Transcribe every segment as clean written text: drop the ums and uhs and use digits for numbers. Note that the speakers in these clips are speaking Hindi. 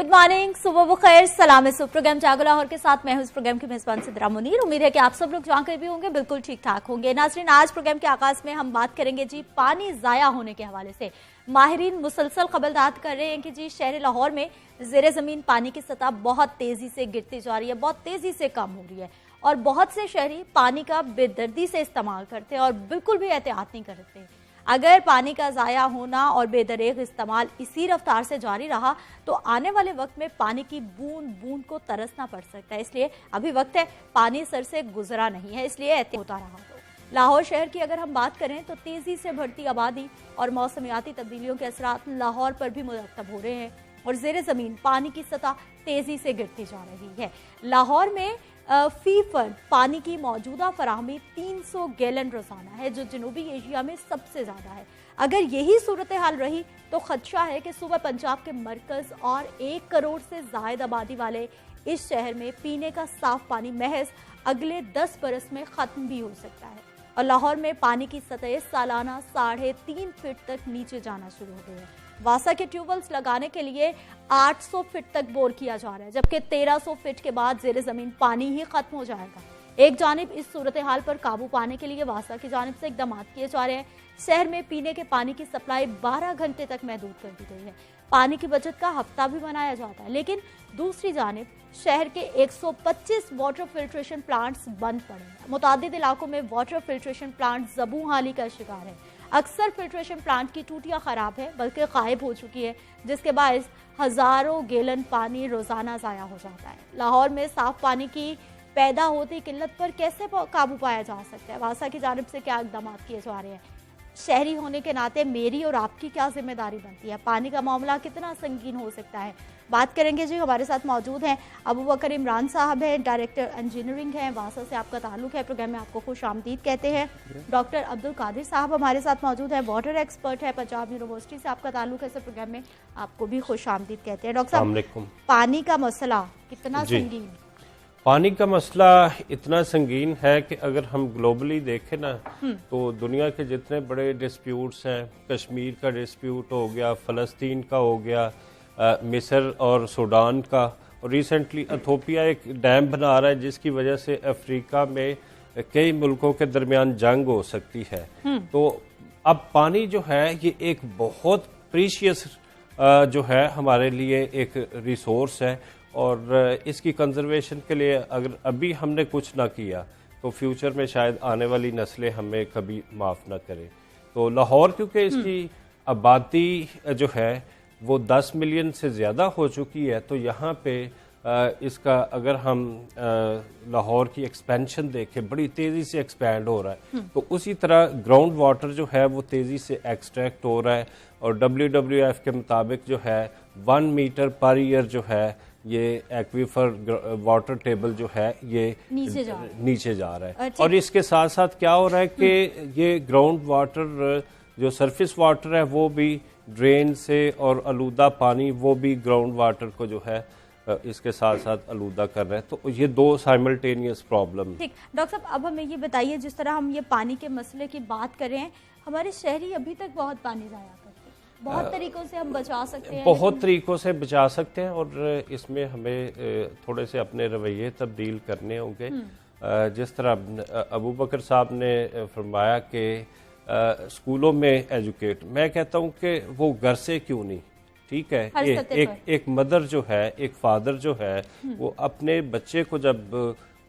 गुड मॉर्निंग, सुबह बखैर, सलाम है। प्रोग्राम जागो लाहौर के साथ मैं हूं इस प्रोग्राम की मेजबान सिद्रा मुनीर। उम्मीद है कि आप सब लोग जहां कहीं भी होंगे बिल्कुल ठीक ठाक होंगे। नाज़रीन, आज प्रोग्राम के आगाज में हम बात करेंगे जी पानी जाया होने के हवाले से। माहिरीन मुसलसल खबरदार कर रहे हैं कि जी शहर लाहौर में ज़ेरे ज़मीन पानी की सतह बहुत तेजी से गिरती जा रही है, बहुत तेजी से कम हो रही है और बहुत से शहरी पानी का बेदर्दी से इस्तेमाल करते हैं और बिल्कुल भी एहतियात नहीं करते। अगर पानी का ज़ाया होना और बेदरेग इस्तेमाल इसी रफ्तार से जारी रहा तो आने वाले वक्त में पानी की बूंद बूंद को तरसना पड़ सकता है। इसलिए अभी वक्त है, पानी सर से गुजरा नहीं है, इसलिए एहतियात होता रहा। तो लाहौर शहर की अगर हम बात करें तो तेजी से बढ़ती आबादी और मौसमियाती तब्दीलियों के असरात लाहौर पर भी मुरतब हो रहे हैं और ज़ेरे ज़मीन पानी की सतह तेजी से गिरती जा रही है। लाहौर में फी फर्द पानी की मौजूदा फराहमी 300 गैलन रोजाना है, जो जनूबी एशिया में सबसे ज़्यादा है। अगर यही सूरत हाल रही तो खदशा है कि सूबा पंजाब के मरकज़ और 1 करोड़ से ज़ायद आबादी वाले इस शहर में पीने का साफ पानी महज अगले 10 बरस में ख़त्म भी हो सकता है। और लाहौर में पानी की सतह सालाना 3.5 फीट तक नीचे जाना शुरू हो गई है। वासा के ट्यूबवेल्स लगाने के लिए 800 फीट तक बोर किया जा रहा है, जबकि 1300 फीट के बाद ज़ेरे ज़मीन पानी ही खत्म हो जाएगा। एक जानिब इस सूरत हाल पर काबू पाने के लिए वासा की जानिब से इकदाम किए जा रहे हैं। शहर में पीने के पानी की सप्लाई 12 घंटे तक महदूद कर दी गई है। पानी की बचत का हफ्ता भी मनाया जाता है, लेकिन दूसरी जानिब शहर के 125 वाटर फिल्ट्रेशन प्लांट्स बंद पड़े हैं। मुतादिद इलाकों में वाटर फिल्ट्रेशन प्लांट ज़बू हाली का शिकार है। अक्सर फिल्ट्रेशन प्लांट की टूटियां खराब है बल्कि गायब हो चुकी है, जिसके बायस हजारों गैलन पानी रोजाना ज़ाया हो जाता है। लाहौर में साफ पानी की पैदा होती किल्लत पर कैसे काबू पाया जा सकता है? वासा की जानिब से क्या इकदाम किए जा रहे हैं? शहरी होने के नाते मेरी और आपकी क्या जिम्मेदारी बनती है? पानी का मामला कितना संगीन हो सकता है? बात करेंगे जी। हमारे साथ मौजूद हैं अबू बकर इमरान साहब हैं, डायरेक्टर इंजीनियरिंग हैं, वासा से आपका ताल्लुक है, प्रोग्राम में आपको खुश आमदीद कहते हैं। डॉक्टर अब्दुल कादिर साहब हमारे साथ मौजूद हैं, वाटर एक्सपर्ट है, पंजाब यूनिवर्सिटी से आपका ताल्लुक है, इस प्रोग्राम में आपको भी खुश आमदीद कहते हैं। डॉक्टर साहब, पानी का मसला कितना संगीन? पानी का मसला इतना संगीन है कि अगर हम ग्लोबली देखें ना तो दुनिया के जितने बड़े डिस्प्यूट्स हैं, कश्मीर का डिस्प्यूट हो गया, फ़लस्तीन का हो गया, मिस्र और सूडान का, और रिसेंटली इथोपिया एक डैम बना रहा है जिसकी वजह से अफ्रीका में कई मुल्कों के दरमियान जंग हो सकती है। तो अब पानी जो है ये एक बहुत प्रीशियस जो है हमारे लिए एक रिसोर्स है और इसकी कंजर्वेशन के लिए अगर अभी हमने कुछ ना किया तो फ्यूचर में शायद आने वाली नस्लें हमें कभी माफ़ ना करें। तो लाहौर क्योंकि इसकी आबादी जो है वो 10 मिलियन से ज़्यादा हो चुकी है, तो यहाँ पे इसका अगर हम लाहौर की एक्सपेंशन देखें, बड़ी तेज़ी से एक्सपैंड हो रहा है। तो उसी तरह ग्राउंड वाटर जो है वो तेज़ी से एक्सट्रैक्ट हो रहा है और WWF के मुताबिक जो है 1 मीटर पर ईयर जो है ये एक्वीफर वाटर टेबल जो है ये नीचे जा रहा है। और इसके साथ साथ क्या हो रहा है कि ये ग्राउंड वाटर जो सरफेस वाटर है वो भी ड्रेन से और आलूदा पानी वो भी ग्राउंड वाटर को जो है इसके साथ साथ आलूदा कर रहे हैं। तो ये दो साइमल्टेनियस प्रॉब्लम। ठीक डॉक्टर साहब, अब हमें ये बताइए, जिस तरह हम ये पानी के मसले की बात कर रहे हैं, हमारे शहरी अभी तक बहुत पानी ज़ाया करते हैं। बहुत तरीकों से हम बचा सकते हैं, बहुत तरीकों से बचा सकते हैं और इसमें हमें थोड़े से अपने रवैये तब्दील करने होंगे। जिस तरह अबू बकर साहब ने फरमाया कि स्कूलों में एजुकेट, मैं कहता हूँ कि वो घर से क्यों नहीं, ठीक है, एक मदर जो है, एक फादर जो है वो अपने बच्चे को जब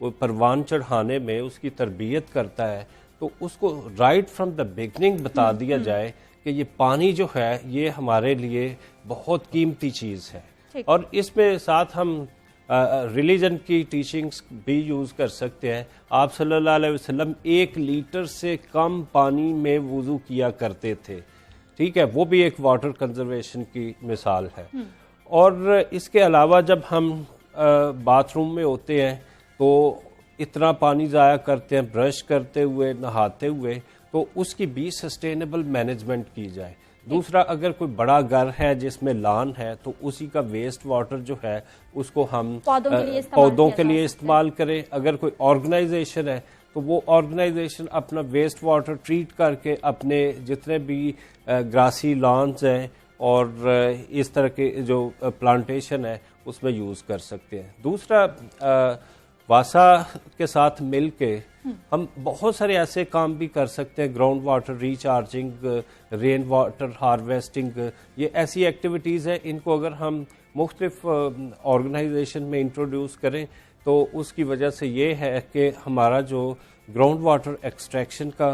वो परवान चढ़ाने में उसकी तरबियत करता है तो उसको राइट फ्रॉम द बिगनिंग बता दिया जाए कि ये पानी जो है ये हमारे लिए बहुत कीमती चीज़ है। और इसमें साथ हम रिलीजन की टीचिंग्स भी यूज़ कर सकते हैं। आप सल्लल्लाहु अलैहि वसल्लम 1 लीटर से कम पानी में वुज़ू किया करते थे, ठीक है, वो भी एक वाटर कंजर्वेशन की मिसाल है। और इसके अलावा जब हम बाथरूम में होते हैं तो इतना पानी ज़ाया करते हैं, ब्रश करते हुए, नहाते हुए, तो उसकी भी सस्टेनेबल मैनेजमेंट की जाए। दूसरा, अगर कोई बड़ा घर है जिसमें लान है तो उसी का वेस्ट वाटर जो है उसको हम पौधों के लिए इस्तेमाल करें। अगर कोई ऑर्गेनाइजेशन है तो वो ऑर्गेनाइजेशन अपना वेस्ट वाटर ट्रीट करके अपने जितने भी ग्रासी लॉन्स हैं और इस तरह के जो प्लांटेशन है उसमें यूज़ कर सकते हैं। दूसरा, वासा के साथ मिल के हम बहुत सारे ऐसे काम भी कर सकते हैं, ground water recharging, rain water harvesting, ये ऐसी एक्टिविटीज़ हैं, इनको अगर हम मुख्तलिफ ऑर्गेनाइजेशन में इंट्रोड्यूस करें तो उसकी वजह से ये है कि हमारा जो ग्राउंड वाटर एक्सट्रैक्शन का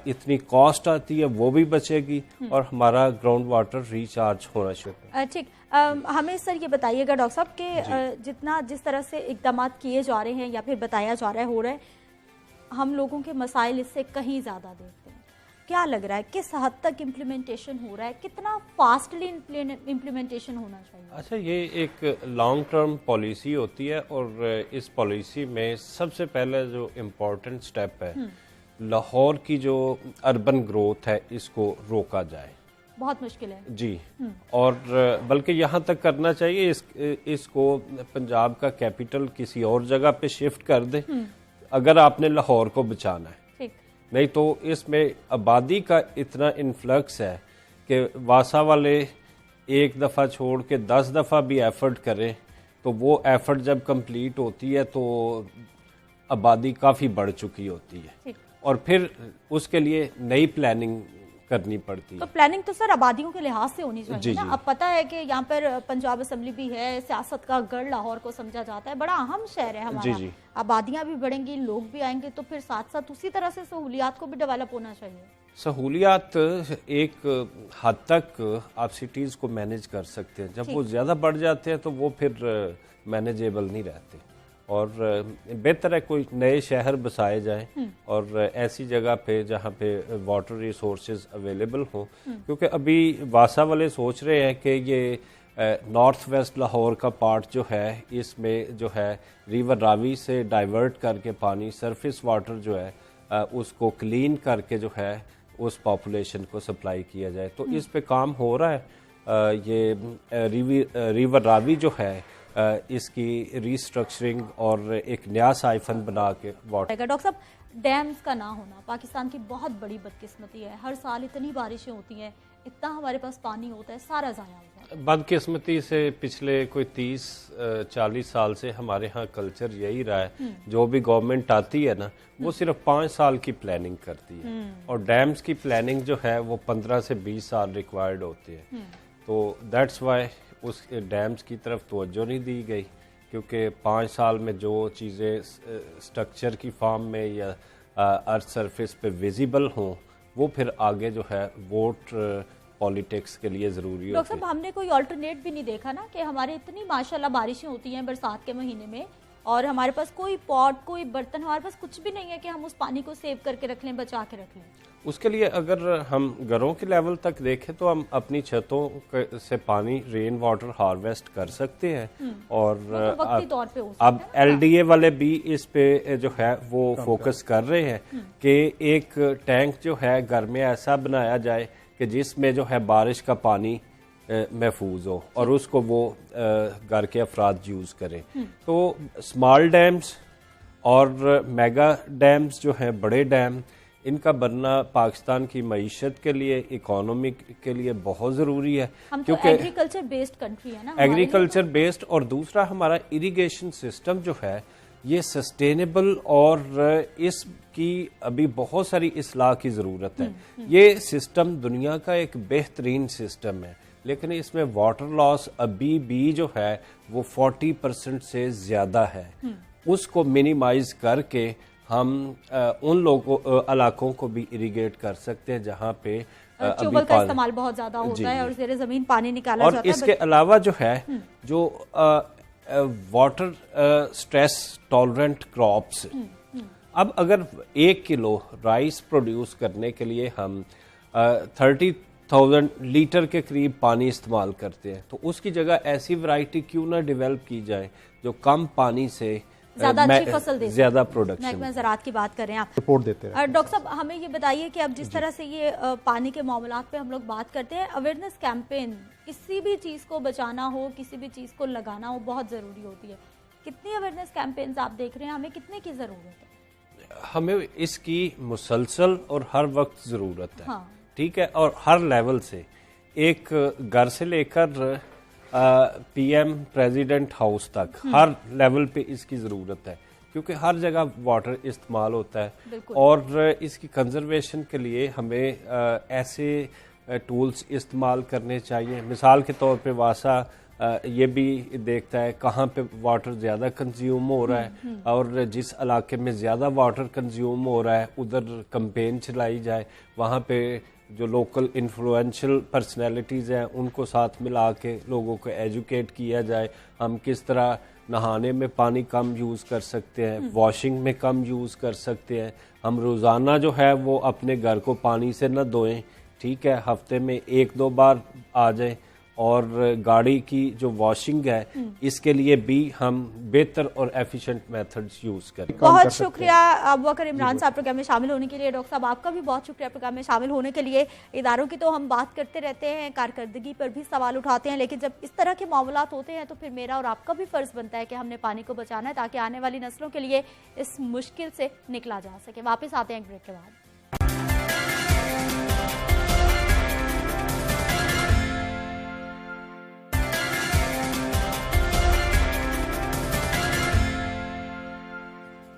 इतनी कॉस्ट आती है वो भी बचेगी और हमारा ग्राउंड वाटर रिचार्ज होना शुरू। ठीक, हमें सर ये बताइएगा डॉक्टर साहब कि जितना जिस तरह से इकदाम किए जा रहे हैं या फिर बताया जा रहा है हो रहा है, हम लोगों के मसाइल इससे कहीं ज़्यादा देखते हैं। क्या लग रहा है किस हद तक इम्प्लीमेंटेशन हो रहा है, कितना फास्टली इम्प्लीमेंटेशन होना चाहिए? अच्छा, ये एक लॉन्ग टर्म पॉलिसी होती है और इस पॉलिसी में सबसे पहले जो इम्पोर्टेंट स्टेप है, लाहौर की जो अर्बन ग्रोथ है इसको रोका जाए। बहुत मुश्किल है जी, और बल्कि यहाँ तक करना चाहिए इसको पंजाब का कैपिटल किसी और जगह पे शिफ्ट कर दे अगर आपने लाहौर को बचाना है। नहीं तो इसमें आबादी का इतना इन्फ्लक्स है कि वासा वाले एक दफ़ा छोड़ के 10 दफ़ा भी एफर्ट करें तो वो एफर्ट जब कंप्लीट होती है तो आबादी काफ़ी बढ़ चुकी होती है और फिर उसके लिए नई प्लानिंग करनी पड़ती है। तो प्लानिंग तो सर आबादियों के लिहाज से होनी चाहिए ना। जी। अब पता है कि यहाँ पर पंजाब असेंबली भी है, सियासत का गढ़ लाहौर को समझा जाता है, बड़ा अहम शहर है हमारा। जी। आबादियाँ भी बढ़ेंगी, लोग भी आएंगे, तो फिर साथ साथ उसी तरह से सहूलियात को भी डेवलप होना चाहिए। सहूलियात एक हद तक आप सिटीज़ को मैनेज कर सकते हैं, जब वो ज़्यादा बढ़ जाते हैं तो वो फिर मैनेजेबल नहीं रहते और बेहतर है कोई नए शहर बसाए जाएं और ऐसी जगह पे जहाँ पे वाटर रिसोर्सेज अवेलेबल हों, क्योंकि अभी वासा वाले सोच रहे हैं कि ये नॉर्थ वेस्ट लाहौर का पार्ट जो है इसमें जो है रिवर रावी से डाइवर्ट करके पानी सरफेस वाटर जो है उसको क्लीन करके जो है उस पॉपुलेशन को सप्लाई किया जाए। तो इस पे काम हो रहा है। ये रिवर रावी जो है इसकी रिस्ट्रक्चरिंग और एक नया साइफन बना के वाटर। डॉक्टर साहब, डैम्स का ना होना पाकिस्तान की बहुत बड़ी बदकिस्मती है। हर साल इतनी बारिशें होती हैं, इतना हमारे पास पानी होता है, सारा ज़ाया होता है। बदकिस्मती से पिछले कोई 30-40 साल से हमारे यहाँ कल्चर यही रहा है, जो भी गवर्नमेंट आती है ना वो सिर्फ 5 साल की प्लानिंग करती है और डैम्स की प्लानिंग जो है वो 15 से 20 साल रिक्वायर्ड होती है। तो दैट्स वाई उस डैम्स की तरफ तवज्जो नहीं दी गई, क्योंकि 5 साल में जो चीज़ें स्ट्रक्चर की फॉर्म में या अर्थ सरफेस पे विजिबल हों वो फिर आगे जो है वोट पॉलिटिक्स के लिए ज़रूरी होती है। डॉक्टर साहब, हमने कोई ऑल्टरनेट भी नहीं देखा ना कि हमारे इतनी माशाल्लाह बारिशें होती हैं बरसात के महीने में और हमारे पास कोई पॉट, कोई बर्तन, हमारे पास कुछ भी नहीं है कि हम उस पानी को सेव करके रख लें, बचा के रख लें। उसके लिए अगर हम घरों के लेवल तक देखें तो हम अपनी छतों से पानी रेन वाटर हार्वेस्ट कर सकते हैं और तो वक्ती तौर पे हो सकता अब LDA वाले भी इस पे जो है वो फोकस कर रहे हैं कि एक टैंक जो है घर में ऐसा बनाया जाए कि जिसमें जो है बारिश का पानी महफूज हो और उसको वो घर के अफराद यूज़ करें। तो स्मॉल डैम्स और मेगा डैम्स जो हैं, बड़े डैम, इनका बनना पाकिस्तान की मईशत के लिए, इकोनॉमी के लिए बहुत ज़रूरी है। हम तो एग्रीकल्चर बेस्ड कंट्री है ना, एग्रीकल्चर बेस्ड, और दूसरा हमारा इरिगेशन सिस्टम जो है ये सस्टेनेबल और इसकी अभी बहुत सारी इस्लाह की ज़रूरत है। ये सिस्टम दुनिया का एक बेहतरीन सिस्टम है, लेकिन इसमें वाटर लॉस अभी भी जो है वो 40% से ज़्यादा है। उसको मिनिमाइज करके हम उन लोगों इलाकों को भी इरिगेट कर सकते हैं जहाँ पे ट्यूबवेल का इस्तेमाल बहुत ज़्यादा होता है और ज़ेरे ज़मीन पानी निकाला जाता है। और इसके अलावा जो है जो वाटर स्ट्रेस टॉलरेंट क्रॉप्स, अब अगर 1 किलो राइस प्रोड्यूस करने के लिए हम 30,000 लीटर के करीब पानी इस्तेमाल करते हैं, तो उसकी जगह ऐसी वैरायटी क्यों ना डेवलप की जाए जो कम पानी से ज्यादा अच्छी फसल दे, ज्यादा प्रोडक्शन। महकमा ज़राअत की बात कर रहे हैं आप, रिपोर्ट देते हैं। डॉक्टर साहब, हमें ये बताइए कि अब जिस तरह से ये पानी के मामलात पे हम लोग बात करते हैं, अवेयरनेस कैंपेन, किसी भी चीज़ को बचाना हो, किसी भी चीज़ को लगाना हो, बहुत ज़रूरी होती है। कितनी अवेयरनेस कैंपेन्स आप देख रहे हैं, हमें कितने की ज़रूरत है? हमें इसकी मुसलसल और हर वक्त ज़रूरत है। हाँ। ठीक है, और हर लेवल से एक घर से लेकर पीएम प्रेसिडेंट हाउस तक हर लेवल पे इसकी ज़रूरत है, क्योंकि हर जगह वाटर इस्तेमाल होता है और इसकी कंजर्वेशन के लिए हमें ऐसे टूल्स इस्तेमाल करने चाहिए। मिसाल के तौर पे वासा ये भी देखता है कहाँ पे वाटर ज़्यादा कंज्यूम हो रहा है और जिस इलाके में ज़्यादा वाटर कंज्यूम हो रहा है उधर कैंपेन चलाई जाए, वहाँ पे जो लोकल इन्फ्लुएंशियल पर्सनैलिटीज़ हैं उनको साथ मिला के लोगों को एजुकेट किया जाए। हम किस तरह नहाने में पानी कम यूज़ कर सकते हैं, वॉशिंग में कम यूज़ कर सकते हैं। हम रोज़ाना जो है वो अपने घर को पानी से न धोएं, ठीक है, हफ्ते में 1-2 बार आ जाए। और गाड़ी की जो वॉशिंग है इसके लिए भी हम बेहतर और एफिशिएंट मेथड्स यूज करें। बहुत शुक्रिया अबू बकर इमरान साहब प्रोग्राम में शामिल होने के लिए। डॉक्टर साहब आपका भी बहुत शुक्रिया प्रोग्राम में शामिल होने के लिए। इदारों की तो हम बात करते रहते हैं, कारकर्दगी पर भी सवाल उठाते हैं, लेकिन जब इस तरह के मामलात होते हैं तो फिर मेरा और आपका भी फर्ज बनता है कि हमने पानी को बचाना है ताकि आने वाली नस्लों के लिए इस मुश्किल से निकला जा सके। वापस आते हैं एक ब्रेक के बाद।